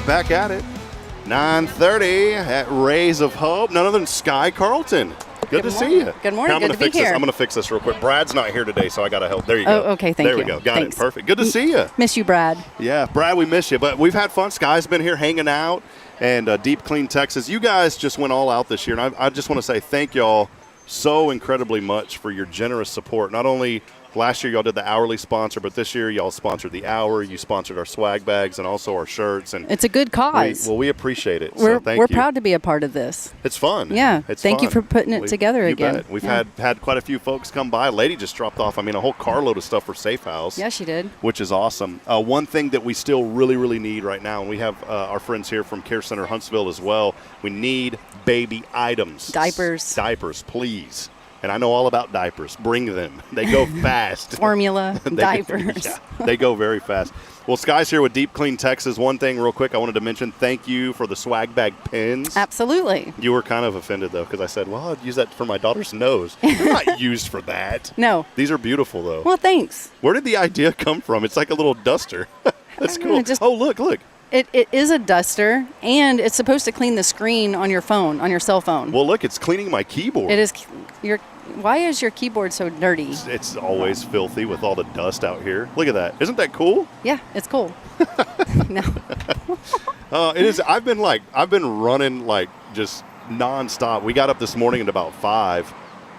back at it. 9:30 at Rays of Hope. None other than Sky Carlton. Good to see you. Good morning. Good to be here. I'm going to fix this real quick. Brad's not here today, so I got to help. There you go. Oh, okay. Thank you. There we go. Got Thanks. it. Perfect. Good to see you. Miss you, Brad. Yeah, Brad, we miss you. But we've had fun. Sky's been here hanging out. And Deep Clean Texas. You guys just went all out this year. And I just want to say thank y'all so incredibly much for your generous support. Not only last year y'all did the hourly sponsor, but this year y'all sponsored the hour. You sponsored our swag bags and also our shirts. And it's a good cause. we appreciate it. We're Thank you. proud to be a part of this. It's fun. Yeah. Thank you for putting it together again. Bet. We've had quite a few folks come by. Lady just dropped off, a whole carload of stuff for Safe House. Yeah, she did. Which is awesome. One thing that we still really, really need right now, and we have our friends here from Care Center Huntsville as well, we need baby items. Diapers, please. And I know all about diapers. Bring them. They go fast. Formula, diapers. They go very fast. Well, Sky's here with Deep Clean Texas. One thing real quick I wanted to mention, thank you for the swag bag pins. Absolutely. You were kind of offended, though, because I said, well, I'd use that for my daughter's nose. They're not used for that. No. These are beautiful, though. Well, thanks. Where did the idea come from? It's like a little duster. That's cool. Oh, look. It is a duster, and it's supposed to clean the screen on your phone, on your cell phone. Well, look, it's cleaning my keyboard. It is. Why is your keyboard so dirty? It's always filthy with all the dust out here. Look at that. Isn't that cool? Yeah, it's cool. No. It is. I've been running like just nonstop. We got up this morning at about 5.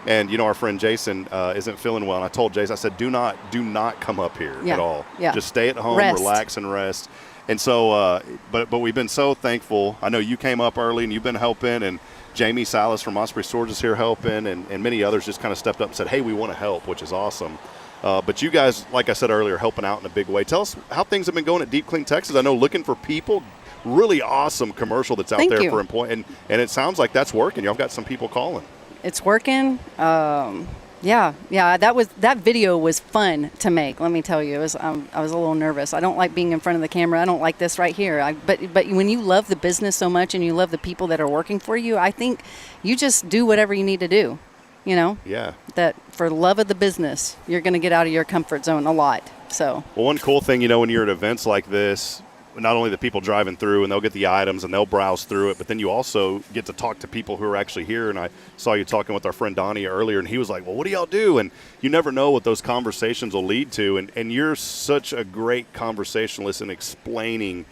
And, our friend Jason isn't feeling well. And I told Jason, I said, do not come up here at all. Yeah. Just stay at home, relax, and rest. And so, but we've been so thankful. I know you came up early and you've been helping. And Jamie Salas from Osprey Storage is here helping. And many others just kind of stepped up and said, hey, we want to help, which is awesome. But you guys, like I said earlier, helping out in a big way. Tell us how things have been going at Deep Clean Texas. I know looking for people. Really awesome commercial that's out there for employment. And it sounds like that's working. Y'all got some people calling. It's working. That video was fun to make. Let me tell you, I was a little nervous. I don't like being in front of the camera. I don't like this right here. But when you love the business so much and you love the people that are working for you, I think you just do whatever you need to do. Yeah. That for love of the business, you're going to get out of your comfort zone a lot. So. Well, one cool thing, when you're at events like this, not only the people driving through and they'll get the items and they'll browse through it, but then you also get to talk to people who are actually here. And I saw you talking with our friend Donnie earlier, and he was like, well, what do y'all do? And you never know what those conversations will lead to. And you're such a great conversationalist in explaining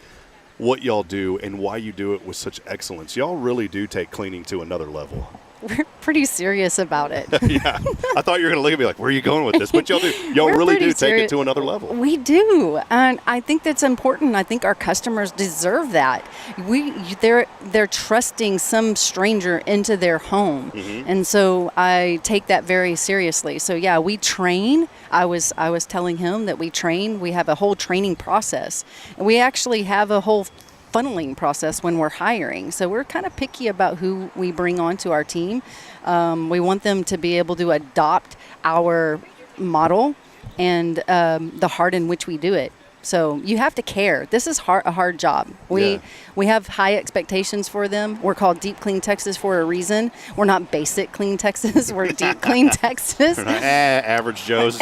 what y'all do and why you do it with such excellence. Y'all really do take cleaning to another level. We're pretty serious about it. Yeah. I thought you were going to look at me like, where are you going with this? But y'all do. Y'all really do take it to another level. We do. And I think that's important. I think our customers deserve that. They're trusting some stranger into their home. Mm-hmm. And so I take that very seriously. So yeah, we train. I was telling him that we train. We have a whole training process. And we actually have a whole funneling process when we're hiring. So we're kind of picky about who we bring onto our team. We want them to be able to adopt our model and the heart in which we do it. So you have to care. This is a hard job. We have high expectations for them. We're called Deep Clean Texas for a reason. We're not basic Clean Texas. We're Deep Clean Texas. Average Joe's.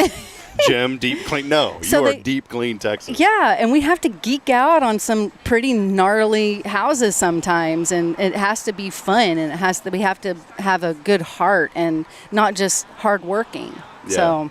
Jim, Deep Clean. No, you are Deep Clean Texas. Yeah, and we have to geek out on some pretty gnarly houses sometimes, and it has to be fun, and we have to have a good heart and not just hardworking. Yeah.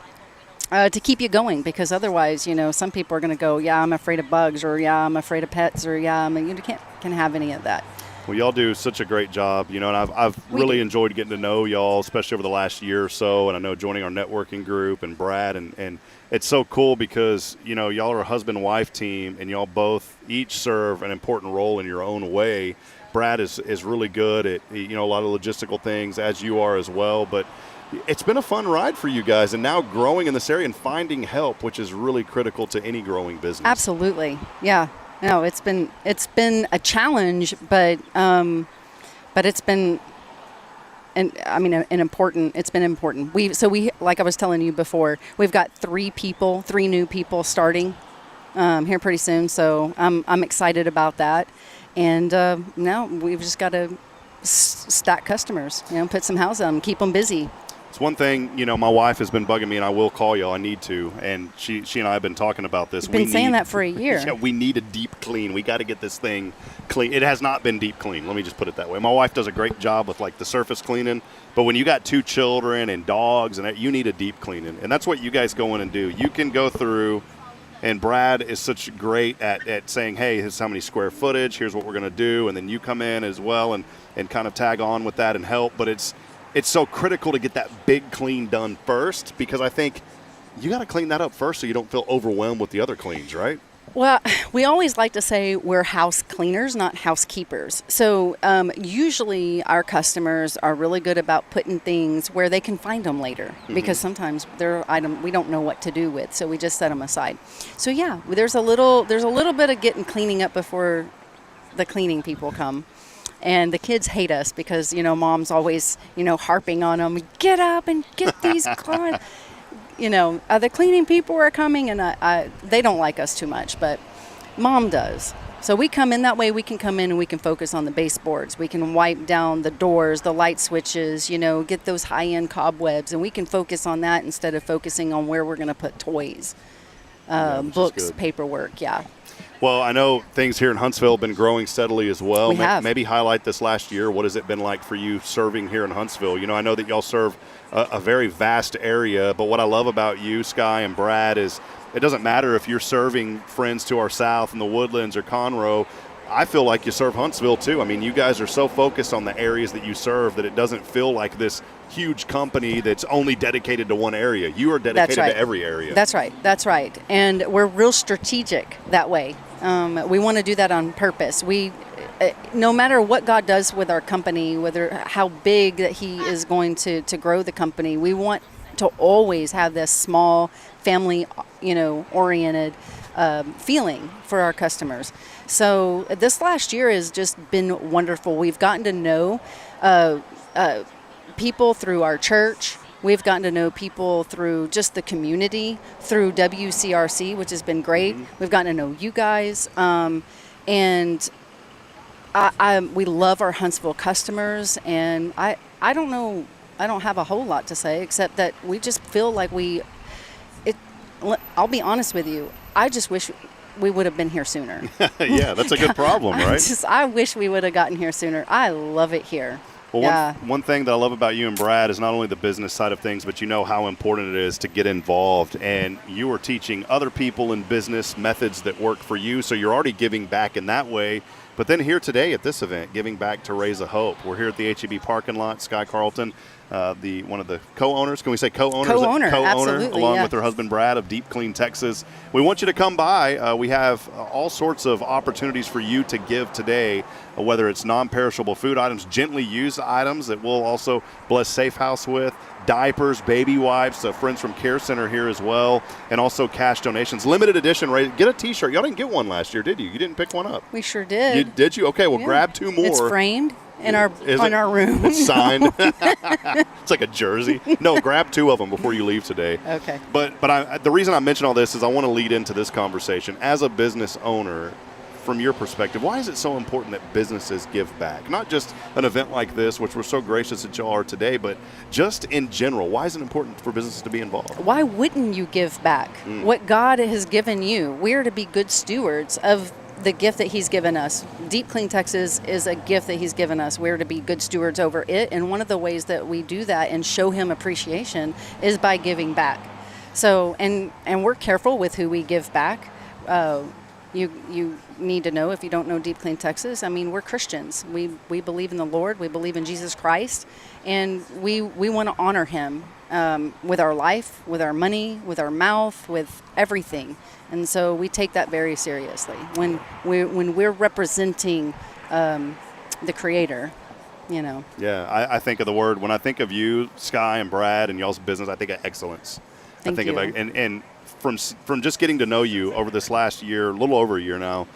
So to keep you going, because otherwise, some people are going to go, yeah, I'm afraid of bugs, or yeah, I'm afraid of pets, or yeah, you can't have any of that. Well, y'all do such a great job, and I've really enjoyed getting to know y'all, especially over the last year or so, and I know joining our networking group and Brad, and it's so cool because, y'all are a husband-wife team, and y'all both each serve an important role in your own way. Brad is really good at, a lot of logistical things, as you are as well, but it's been a fun ride for you guys, and now growing in this area and finding help, which is really critical to any growing business. Absolutely, yeah. No, it's been a challenge, but it's been important. It's been important. We like I was telling you before, we've got 3 new people starting here pretty soon. So I'm excited about that, and now we've just got to stack customers. Put some houses on them, keep them busy. It's one thing, you know, my wife has been bugging me, and I will call y'all. I need to. And she and I have been talking about this. You've been saying that for a year. Yeah, we need a deep clean. We got to get this thing clean. It has not been deep clean. Let me just put it that way. My wife does a great job with like the surface cleaning, but when you got 2 children and dogs, and you need a deep cleaning. And that's what you guys go in and do. You can go through. And Brad is such great at saying, hey, here's how many square footage, here's what we're going to do. And then you come in as well and kind of tag on with that and help. But it's so critical to get that big clean done first, because I think you got to clean that up first so you don't feel overwhelmed with the other cleans, right? Well, we always like to say we're house cleaners, not housekeepers. So usually our customers are really good about putting things where they can find them later, because sometimes they're item we don't know what to do with, so we just set them aside. So yeah, there's a little bit of getting cleaning up before the cleaning people come. And the kids hate us because, you know, mom's always, you know, harping on them, get up and get these clients. You know, the cleaning people are coming, and they don't like us too much, but mom does. So we come in that way. We can come in and we can focus on the baseboards. We can wipe down the doors, the light switches, you know, get those high-end cobwebs, and we can focus on that instead of focusing on where we're going to put toys, books, paperwork. Yeah. Well, I know things here in Huntsville have been growing steadily as well. We have. Maybe highlight this last year. What has it been like for you serving here in Huntsville? You know, I know that y'all serve a very vast area, but what I love about you, Sky and Brad, is it doesn't matter if you're serving friends to our south in the Woodlands or Conroe. I feel like you serve Huntsville too. I mean, you guys are so focused on the areas that you serve that it doesn't feel like this huge company that's only dedicated to one area. You are dedicated to every area. That's right. That's right. And we're real strategic that way. We want to do that on purpose. No matter what God does with our company, whether how big that He is going to grow the company, we want to always have this small family, you know, oriented feeling for our customers. So this last year has just been wonderful. We've gotten to know people through our church. We've gotten to know people through just the community, through WCRC, which has been great. We've gotten to know you guys. And we love our Huntsville customers. And I don't know, I don't have a whole lot to say, except that we just feel like I'll be honest with you, I just wish we would have been here sooner. Yeah, that's a good problem, right? I wish we would have gotten here sooner. I love it here. Well, one thing that I love about you and Brad is not only the business side of things, but you know how important it is to get involved. And you are teaching other people in business methods that work for you, so you're already giving back in that way. But then here today at this event, giving back to Raise a Hope. We're here at the HEB parking lot. Sky Carlton, one of the co-owners. Can we say co-owners? Co-owner, absolutely, along yeah. with her husband Brad of Deep Clean Texas. We want you to come by. We have all sorts of opportunities for you to give today, whether it's non-perishable food items, gently used items that we'll also bless Safe House with, diapers, baby wipes, friends from Care Center here as well, and also cash donations. Limited edition, right? Get a T-shirt. Y'all didn't get one last year, did you? You didn't pick one up. We sure did. Did you? Okay, well, grab 2 more. It's framed in our room. It's signed. It's like a jersey. No, grab 2 of them before you leave today. Okay. But the reason I mention all this is I want to lead into this conversation. As a business owner, from your perspective, why is it so important that businesses give back? Not just an event like this, which we're so gracious that y'all are today, but just in general, why is it important for businesses to be involved? Why wouldn't you give back what God has given you? We are to be good stewards of the gift that He's given us. Deep Clean Texas is a gift that He's given us. We're to be good stewards over it, and one of the ways that we do that and show Him appreciation is by giving back. So, and we're careful with who we give back. You need to know, if you don't know Deep Clean Texas, I mean, we're Christians. We believe in the Lord. We believe in Jesus Christ. And we want to honor Him with our life, with our money, with our mouth, with everything. And so we take that very seriously. When we're representing the Creator, you know. Yeah, I think of the word, when I think of you, Sky and Brad, and y'all's business, I think of excellence. Thank you. And from just getting to know you over this last year, a little over a year now,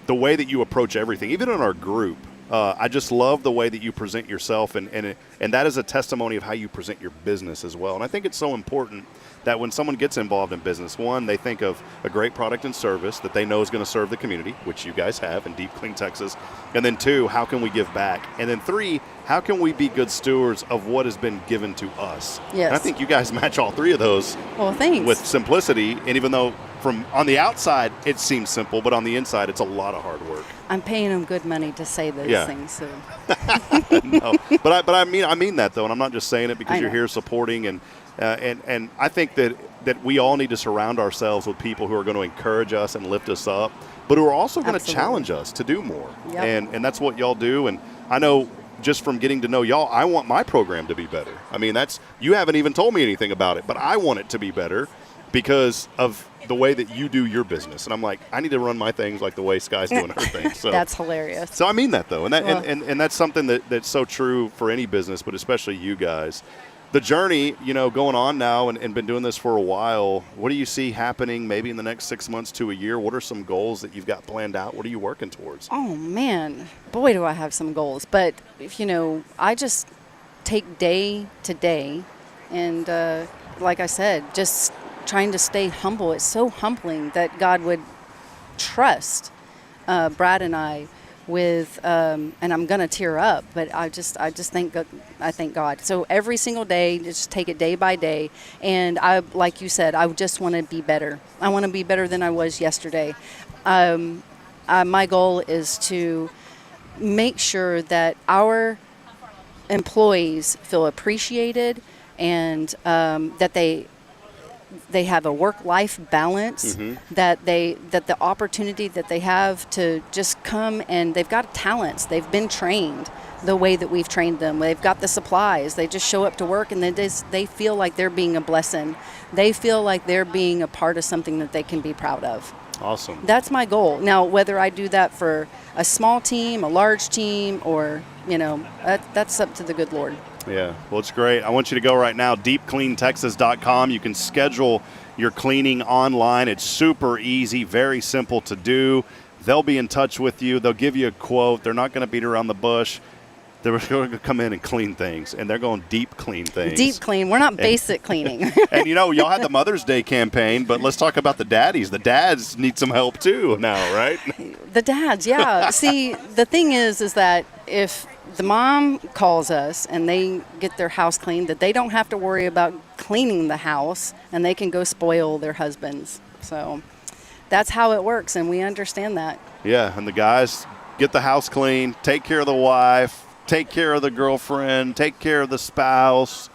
the way that you approach everything, even in our group, I just love the way that you present yourself, and that is a testimony of how you present your business as well. And I think it's so important that when someone gets involved in business, one, they think of a great product and service that they know is going to serve the community, which you guys have in Deep Clean Texas. And then two, how can we give back? And then three, how can we be good stewards of what has been given to us? Yes. And I think you guys match all three of those thanks. with simplicity. And even though from on the outside it seems simple, but on the inside it's a lot of hard work. I'm paying them good money to say those things. So. No, but I mean that though, and I'm not just saying it because you're here supporting and I think that we all need to surround ourselves with people who are going to encourage us and lift us up, but who are also going to challenge us to do more. Yep. And that's what y'all do. And I know just from getting to know y'all, I want my program to be better. I mean, you haven't even told me anything about it, but I want it to be better because of the way that you do your business. And I'm like, I need to run my things like the way Sky's doing her things. So that's hilarious. So I mean that though, and and that's something that's so true for any business, but especially you guys. The journey, going on now and been doing this for a while, what do you see happening maybe in the next 6 months to a year? What are some goals that you've got planned out? What are you working towards? Oh, man. Boy, do I have some goals. But, I just take day to day. And like I said, just trying to stay humble. It's so humbling that God would trust Brad and I with and I'm gonna tear up, but I just thank God. So every single day, just take it day by day. And like you said, I just want to be better. I want to be better than I was yesterday. My goal is to make sure that our employees feel appreciated and that they have a work-life balance, that the opportunity that they have to just come, and they've got talents. They've been trained the way that we've trained them. They've got the supplies. They just show up to work, and they feel like they're being a blessing. They feel like they're being a part of something that they can be proud of. Awesome. That's my goal. Now, whether I do that for a small team, a large team, or, that's up to the good Lord. Yeah, well, it's great. I want you to go right now, deepcleantexas.com. You can schedule your cleaning online. It's super easy, very simple to do. They'll be in touch with you. They'll give you a quote. They're not going to beat around the bush. They're going to come in and clean things, and they're going deep clean things. Deep clean. We're not basic cleaning. And, y'all had the Mother's Day campaign, but let's talk about the daddies. The dads need some help, too, now, right? The dads, yeah. See, the thing is that if the mom calls us and they get their house cleaned, that they don't have to worry about cleaning the house, and they can go spoil their husbands. So that's how it works, and we understand that. Yeah, and the guys get the house clean, take care of the wife, take care of the girlfriend, take care of the spouse,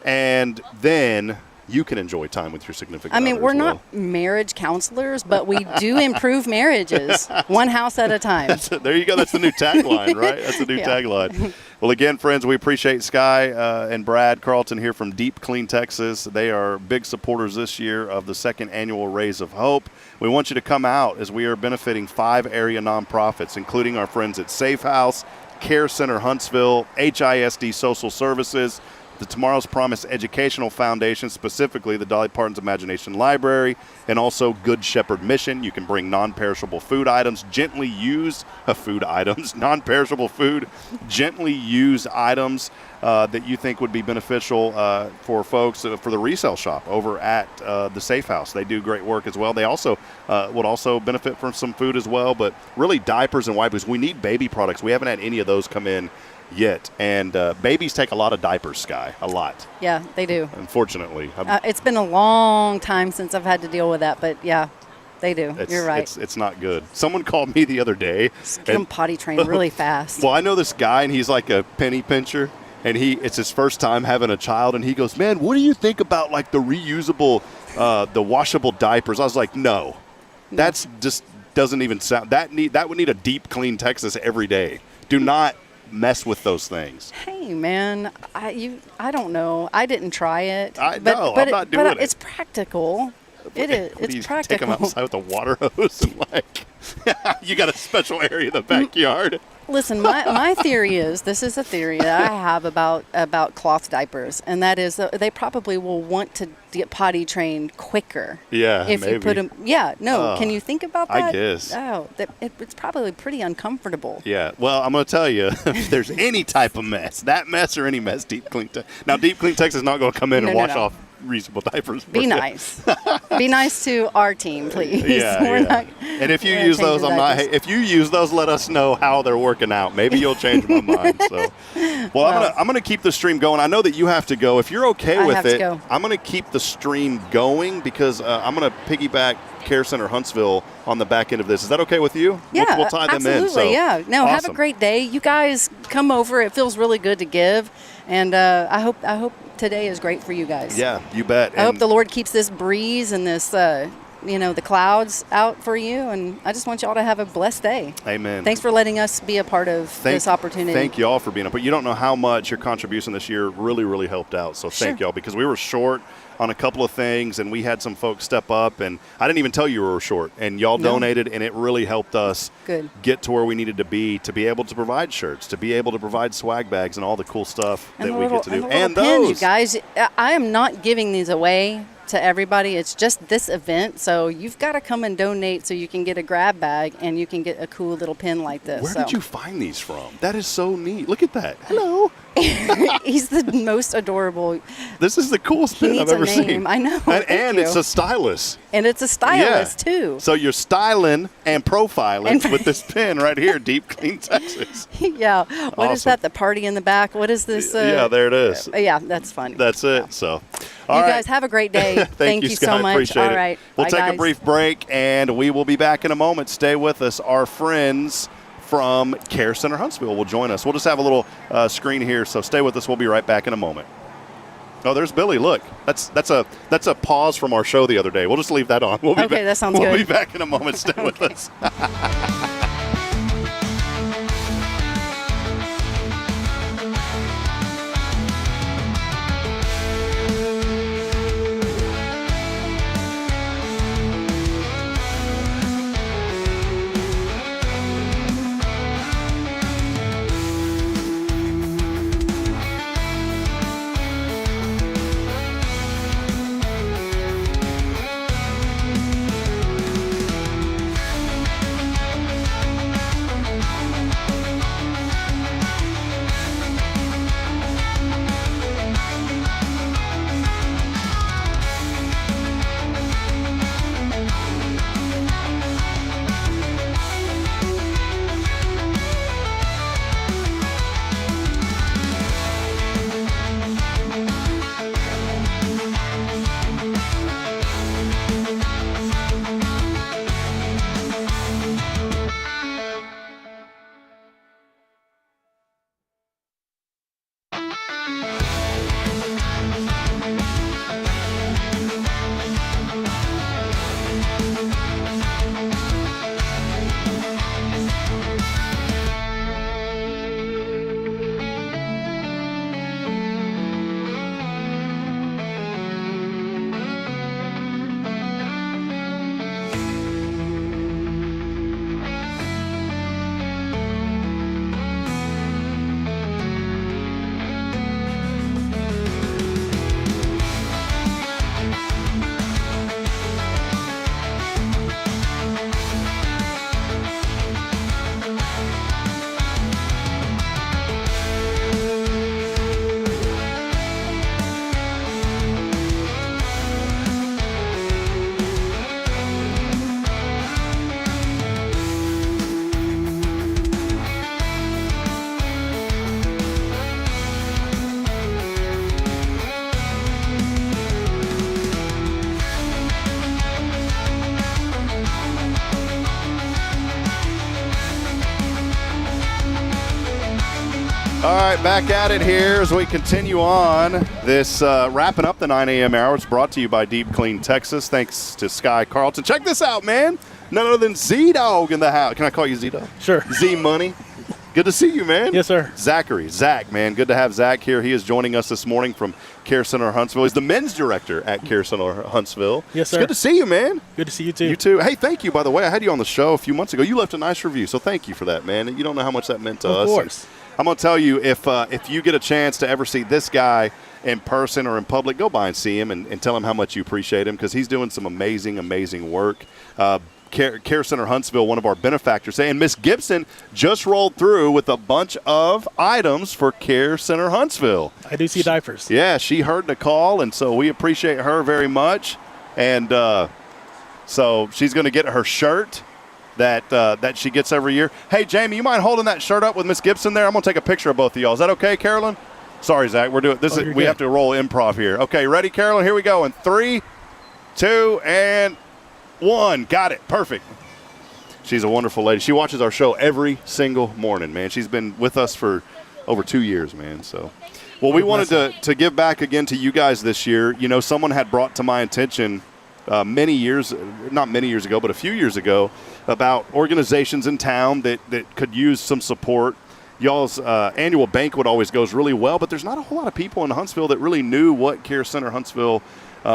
and then you can enjoy time with your significant other. I mean, we're not marriage counselors, but we do improve marriages one house at a time. There you go. That's the new tagline, right? That's the new tagline. Well, again, friends, we appreciate Sky and Brad Carlton here from Deep Clean Texas. They are big supporters this year of the second annual Rays of Hope. We want you to come out as we are benefiting 5 area nonprofits, including our friends at Safe House, Care Center Huntsville, HISD Social Services, the Tomorrow's Promise Educational Foundation, specifically the Dolly Parton's Imagination Library, and also Good Shepherd Mission. You can bring non-perishable food items, non-perishable food, gently used items that you think would be beneficial for folks for the resale shop over at the Safe House. They do great work as well. They also would also benefit from some food as well, but really diapers and wipers. We need baby products. We haven't had any of those come in yet, and babies take a lot of diapers, Sky, a lot. Yeah, they do. Unfortunately, it's been a long time since I've had to deal with that, but yeah, they do. You're right. It's not good. Someone called me the other day. Just get them potty trained really fast. Well, I know this guy, and he's like a penny pincher, and it's his first time having a child, and he goes, "Man, what do you think about like the reusable, the washable diapers?" I was like, "No, that's just doesn't even sound that would need a Deep Clean Texas every day. Do not mess with those things." Hey, man, I don't know. I didn't try it. I'm not doing it. It's practical. It is. It's practical. Take them outside with a water hose and you got a special area in the backyard. Listen, my theory is, this is a theory that I have about cloth diapers, and that is that they probably will want to get potty trained quicker. Yeah, if maybe. you put them. Yeah, no. Can you think about that? I guess. Oh, it's probably pretty uncomfortable. Yeah. Well, I'm going to tell you, if there's any type of mess, that mess or any mess, Deep Clean Now, Deep Clean Texas is not going to come in and wash off reasonable diapers. Be nice. Be nice to our team, please. Yeah. And if you use those, if you use those, let us know how they're working out. Maybe you'll change my mind. So, well, I'm gonna keep the stream going. I know that you have to go. If you're okay with it, I'm gonna keep the stream going because I'm gonna piggyback Care Center Huntsville on the back end of this. Is that okay with you? Yeah, we'll tie them absolutely, in. So, yeah. No, awesome. Have a great day. You guys come over. It feels really good to give, and I hope today is great for you guys. Yeah, you bet. I hope the Lord keeps this breeze and this, the clouds out for you, and I just want y'all to have a blessed day. Amen. Thanks for letting us be a part of this opportunity. Thank you all for being a part. You don't know how much your contribution this year really, really helped out. So thank y'all, because we were short on a couple of things, and we had some folks step up, and I didn't even tell you we were short, and y'all donated, and it really helped us get to where we needed to be able to provide shirts, to be able to provide swag bags and all the cool stuff that we get to do. And those. You guys, I am not giving these away to everybody. It's just this event, so you've got to come and donate so you can get a grab bag and you can get a cool little pin like this. Where did you find these from? That is so neat. Look at that. Hello. He's the most adorable. This is the coolest pin I've ever seen. I know. And it's a stylus. And it's a stylus too. So you're styling and profiling with this pin right here, Deep Clean Texas. Yeah. What is that? The party in the back? What is this? Yeah, there it is. Yeah, that's funny. That's it. Yeah. So, you guys have a great day. Thank you, so much. Appreciate All it. right. We'll Bye, take guys. a brief break, and we will be back in a moment. Stay with us. Our friends from Care Center Huntsville will join us. We'll just have a little screen here, so stay with us. We'll be right back in a moment. Oh, there's Billy. Look, that's a pause from our show the other day. We'll just leave that on. That sounds good. We'll be back in a moment. Stay with us. All right, back at it here as we continue on this wrapping up the 9 a.m. hour. It's brought to you by Deep Clean Texas. Thanks to Sky Carlton. Check this out, man. None other than Z-Dog in the house. Can I call you Z-Dog? Sure. Z-Money. Good to see you, man. Yes, sir. Zach, man. Good to have Zach here. He is joining us this morning from Care Center Huntsville. He's the men's director at Care Center Huntsville. Yes, sir. It's good to see you, man. Good to see you, too. You too. Hey, thank you, by the way. I had you on the show a few months ago. You left a nice review, so thank you for that, man. You don't know how much that meant to us. Of course. I'm going to tell you, if you get a chance to ever see this guy in person or in public, go by and see him and tell him how much you appreciate him, because he's doing some amazing work. Care Center Huntsville, one of our benefactors, and Miss Gibson just rolled through with a bunch of items for Care Center Huntsville. I do see diapers. Yeah, she heard the call, and so we appreciate her very much. And so she's going to get her shirt that she gets every year. Hey, Jamie, you mind holding that shirt up with Miss Gibson there? I'm going to take a picture of both of y'all. Is that okay, Carolyn? Sorry, Zach. We're doing this. We have to roll improv here. Okay, ready, Carolyn? Here we go. In 3, 2, and 1. Got it. Perfect. She's a wonderful lady. She watches our show every single morning, man. She's been with us for over 2 years, man. So, well, we wanted to give back again to you guys this year. You know, someone had brought to my attention not many years ago, but a few years ago, about organizations in town that could use some support. Y'all's annual banquet always goes really well, but there's not a whole lot of people in Huntsville that really knew what Care Center Huntsville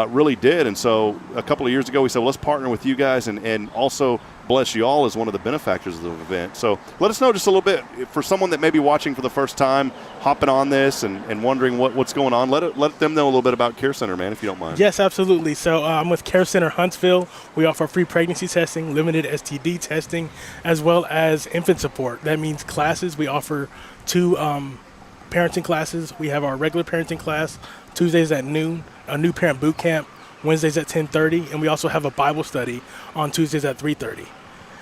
really did. And so a couple of years ago, we said, well, let's partner with you guys and also bless you all as one of the benefactors of the event. So let us know just a little bit, for someone that may be watching for the first time, hopping on this and wondering what's going on. Let them know a little bit about Care Center, man, if you don't mind. Yes, absolutely. So I'm with Care Center Huntsville. We offer free pregnancy testing, limited STD testing, as well as infant support. That means classes. We offer 2 parenting classes. We have our regular parenting class Tuesdays at noon, a new parent boot camp Wednesdays at 10:30, and we also have a Bible study on Tuesdays at 3:30.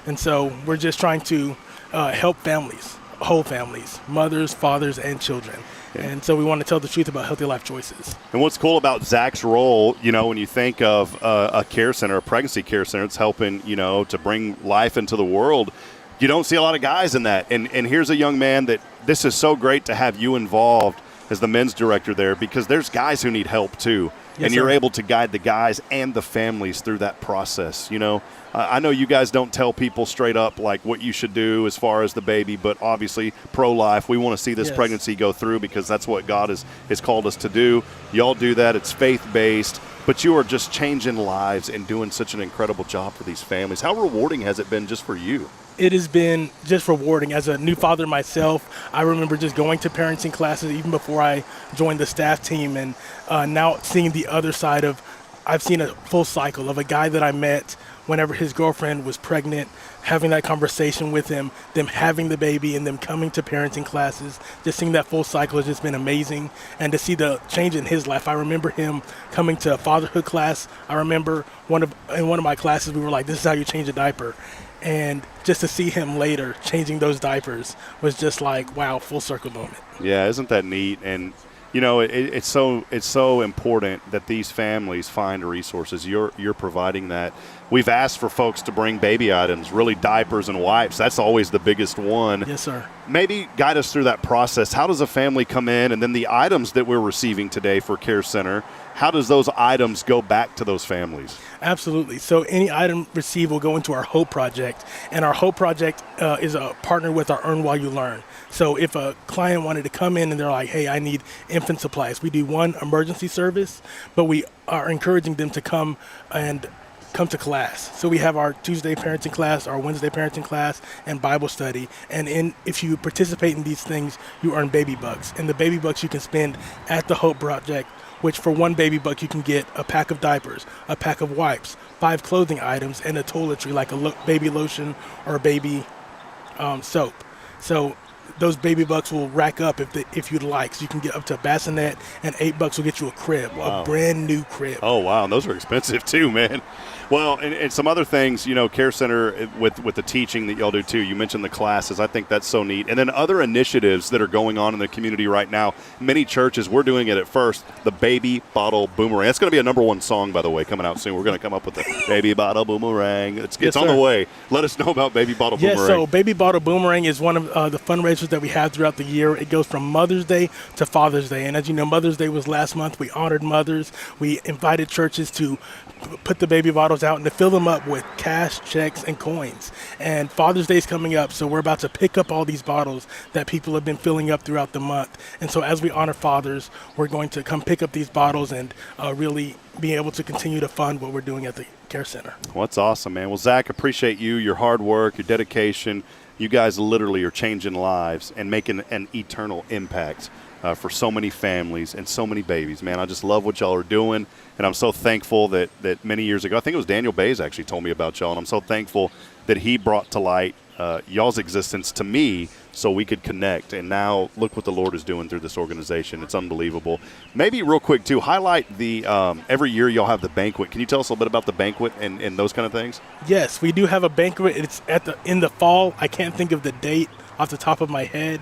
And so we're just trying to help families, whole families, mothers, fathers, and children. Yeah. And so we want to tell the truth about healthy life choices. And what's cool about Zach's role, you know, when you think of a care center, a pregnancy care center, it's helping, you know, to bring life into the world. You don't see a lot of guys in that. And here's a young man that this is so great to have you involved as the men's director there, because there's guys who need help too. Yes, and you're able to guide the guys and the families through that process. You know, I know you guys don't tell people straight up like what you should do as far as the baby, but obviously pro-life, we want to see this pregnancy go through, because that's what God has called us to do. Y'all do that. It's faith-based, but you are just changing lives and doing such an incredible job for these families. How rewarding has it been just for you? It has been just rewarding. As a new father myself, I remember just going to parenting classes even before I joined the staff team, and now seeing the other side of, I've seen a full cycle of a guy that I met whenever his girlfriend was pregnant, having that conversation with him, them having the baby, and them coming to parenting classes. Just seeing that full cycle has just been amazing. And to see the change in his life, I remember him coming to a fatherhood class. I remember in one of my classes, we were like, this is how you change a diaper. And just to see him later changing those diapers was just like, wow, full circle moment. Yeah, isn't that neat? And you know, it's so important that these families find resources. You're providing that. We've asked for folks to bring baby items, really diapers and wipes. That's always the biggest one. Yes, sir. Maybe guide us through that process. How does a family come in, and then the items that we're receiving today for Care Center, how does those items go back to those families? Absolutely. So any item received will go into our Hope Project, and our Hope Project is a partner with our Earn While You Learn. So if a client wanted to come in and they're like, hey, I need infant supplies, we do one emergency service, but we are encouraging them to come to class. So we have our Tuesday parenting class, our Wednesday parenting class, and Bible study. And if you participate in these things, you earn baby bucks. And the baby bucks you can spend at the Hope Project, which for one baby buck you can get a pack of diapers, a pack of wipes, 5 clothing items, and a toiletry like a baby lotion or a baby soap. So those baby bucks will rack up if you'd like. So you can get up to a bassinet, and $8 will get you a crib, a brand new crib. Oh, wow. And those are expensive too, man. Well, and some other things, you know, Care Center with the teaching that y'all do too. You mentioned the classes. I think that's so neat. And then other initiatives that are going on in the community right now. Many churches, we're doing it at first, the Baby Bottle Boomerang. That's going to be a #1 song, by the way, coming out soon. We're going to come up with the Baby Bottle Boomerang. It's on the way. Let us know about Baby Bottle Boomerang. So Baby Bottle Boomerang is one of the fundraisers sponsors that we have throughout the year. It goes from Mother's Day to Father's Day. And as you know, Mother's Day was last month. We honored mothers. We invited churches to put the baby bottles out and to fill them up with cash, checks, and coins. And Father's Day is coming up, so we're about to pick up all these bottles that people have been filling up throughout the month. And so as we honor fathers, we're going to come pick up these bottles and really be able to continue to fund what we're doing at the Care Center. Well, that's awesome, man. Well, Zach, appreciate you, your hard work, your dedication. You guys literally are changing lives and making an eternal impact for so many families and so many babies, man. I just love what y'all are doing, and I'm so thankful that many years ago, I think it was Daniel Bays actually told me about y'all, and I'm so thankful that he brought to light y'all's existence to me so we could connect. And now look what the Lord is doing through this organization. It's unbelievable. Maybe real quick, too, highlight the every year y'all have the banquet. Can you tell us a little bit about the banquet and those kind of things? Yes, we do have a banquet. It's in the fall. I can't think of the date off the top of my head,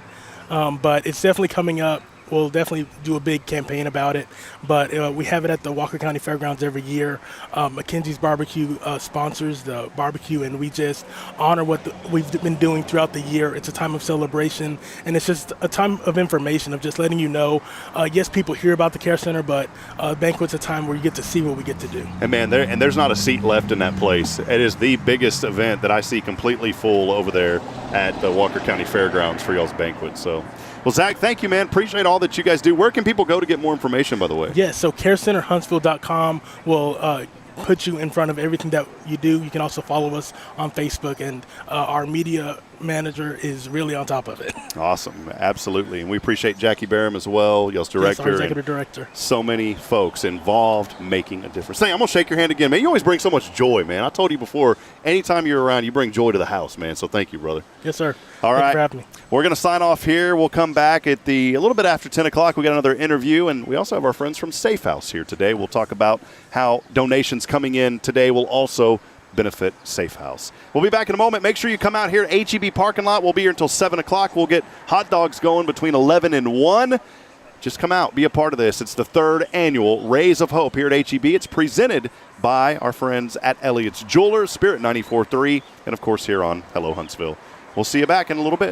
but it's definitely coming up. We'll definitely do a big campaign about it, but we have it at the Walker County Fairgrounds every year. Mackenzie's Barbecue sponsors the barbecue, and we just honor what we've been doing throughout the year. It's a time of celebration, and it's just a time of information, of just letting you know, yes, people hear about the Care Center, but banquet's a time where you get to see what we get to do. And, man, there's not a seat left in that place. It is the biggest event that I see completely full over there at the Walker County Fairgrounds for y'all's banquet. So, well, Zach, thank you, man. Appreciate all that you guys do. Where can people go to get more information, by the way? Yes, so carecenterhuntsville.com will put you in front of everything that you do. You can also follow us on Facebook, and our media manager is really on top of it. Awesome. Absolutely. And we appreciate Jackie Barham as well, y'all's director. Yes, our executive director. So many folks involved making a difference. Hey, I'm going to shake your hand again, man. You always bring so much joy, man. I told you before, anytime you're around, you bring joy to the house, man. So thank you, brother. Yes, sir. All right. Thanks for having me. We're going to sign off here. We'll come back at a little bit after 10 o'clock. We got another interview, and we also have our friends from Safe House here today. We'll talk about how donations coming in today will also benefit Safe House. We'll be back in a moment. Make sure you come out here at HEB parking lot. We'll be here until 7 o'clock. We'll get hot dogs going between 11 and 1. Just come out. Be a part of this. It's the 3rd annual Rays of Hope here at HEB. It's presented by our friends at Elliott's Jewelers, Spirit 94.3, and, of course, here on Hello Huntsville. We'll see you back in a little bit.